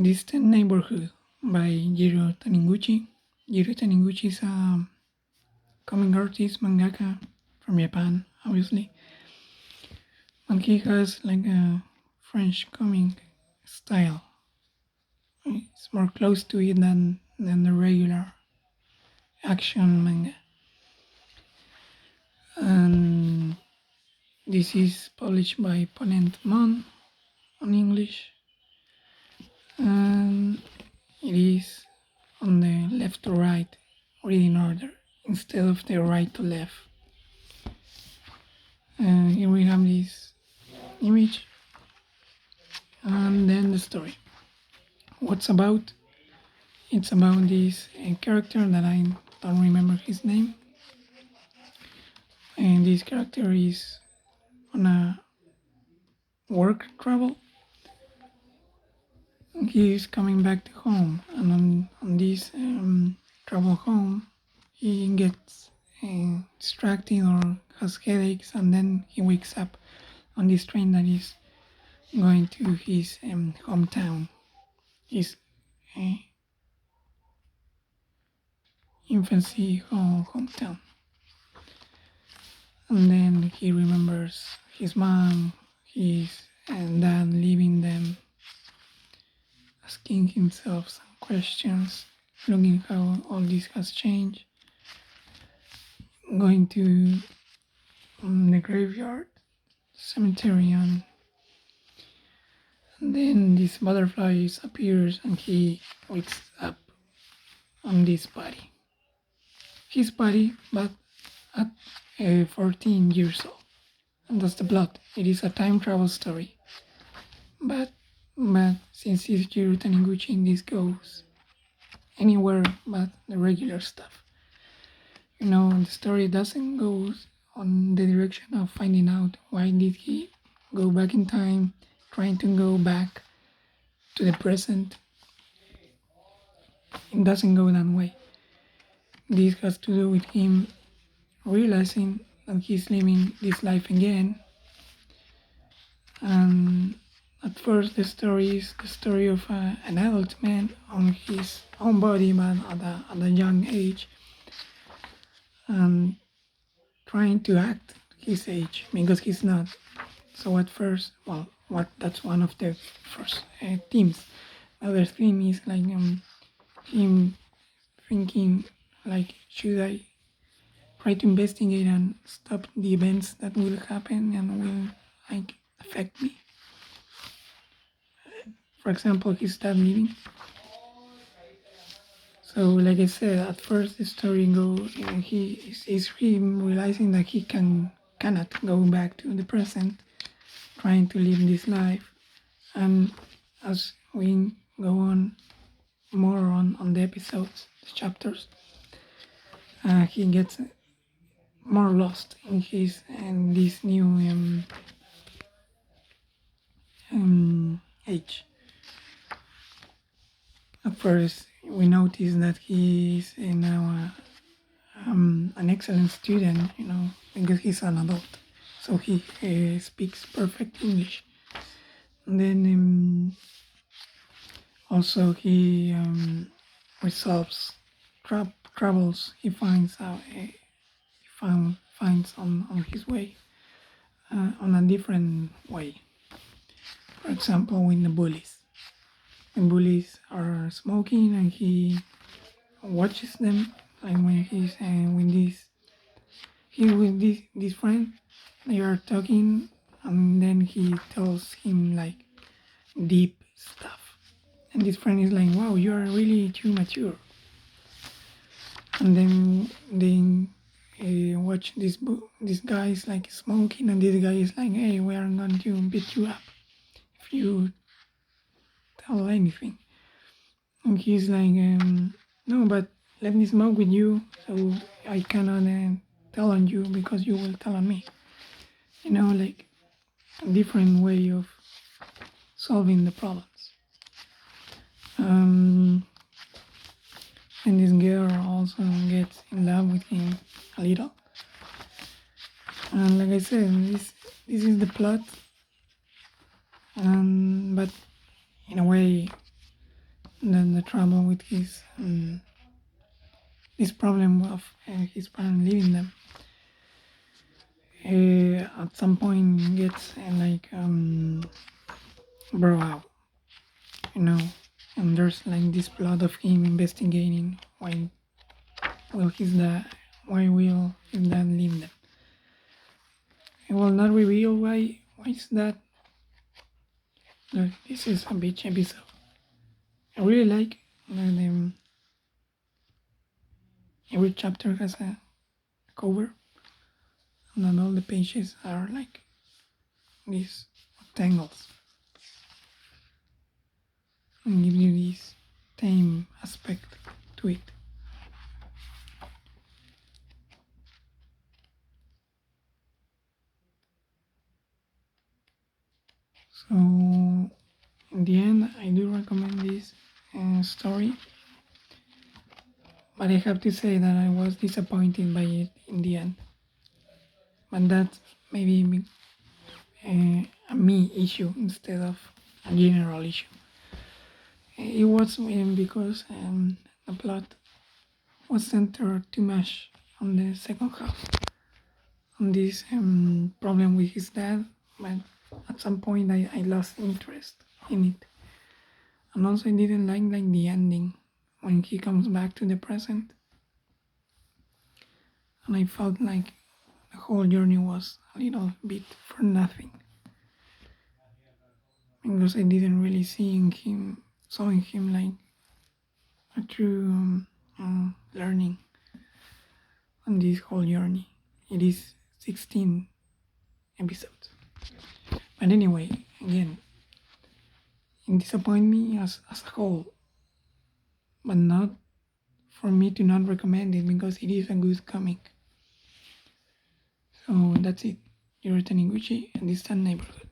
Distant Neighborhood by Jiro Taniguchi. Jiro Taniguchi is a comic artist, mangaka from Japan, obviously. And he has like a French comic style. It's more close to it than the regular action manga. And this is published by Ponent Mon on English. And it is on the left to right reading order instead of the right to left. Here we have this image and then the story. What's about? It's about this character that I don't remember his name. And this character is on a work travel. He is coming back to home, and on this travel home, he gets distracted or has headaches, and then he wakes up on this train that is going to his hometown, his infancy hometown. And then he remembers his mom, his dad leaving them, asking himself some questions, looking how all this has changed, going to the graveyard, cemetery, and then this butterfly appears and he wakes up on this body. His body, but at 14 years old. And that's the plot. It is a time travel story. But since it's Jiro Taniguchi, this goes anywhere but the regular stuff. The story doesn't go on the direction of finding out why did he go back in time, trying to go back to the present. It doesn't go that way. This has to do with him realizing that he's living this life again. And at first the story is the story of an adult man on his own body, but at a young age, and trying to act his age because he's not. So at first, that's one of the first themes. Other theme is like him thinking like, should I try to investigate and stop the events that will happen and will like affect me? For example, his dad leaving. So, like I said, at first the story goes, is him realizing that he cannot go back to the present, trying to live this life, and as we go on more on the episodes, the chapters, he gets more lost in his and this new age. At first, we notice that he is now an excellent student, because he's an adult, so he speaks perfect English. And then also he resolves troubles he finds out. Finds on his way, on a different way. For example, with the bullies. The bullies are smoking and he watches them, like when he's with this friend, they are talking, and then he tells him like deep stuff, and this friend is like, wow, you are really too mature. And then they watch this guy is like smoking, and this guy is like, hey, we are going to beat you up if you tell anything. And he's like, no, but let me smoke with you, so I cannot tell on you because you will tell on me. Like a different way of solving the problems. And this girl also gets in love with him a little. And like I said, this is the plot. But in a way, the trouble with his this problem of his parents leaving them at some point gets like brought out, you know, and there's like this plot of him investigating will his dad why will his dad leave them. It will not reveal why is that. Look, this is a beach episode. I really like every chapter has a cover, and then all the pages are like these rectangles and give you this time aspect to it. So in the end, I do recommend this story, but I have to say that I was disappointed by it in the end. But that's maybe a me issue instead of a general issue. It was because the plot was centered too much on the second half, on this problem with his dad, but at some point I lost interest in it. And also I didn't like the ending when he comes back to the present. And I felt like the whole journey was a little bit for nothing. Because I didn't really saw in him like a true learning on this whole journey. It is 16 episodes. But anyway, again, it disappointed me as a whole, but not for me to not recommend it because it is a good comic. So that's it. Jiro Taniguchi and Distant Neighborhood.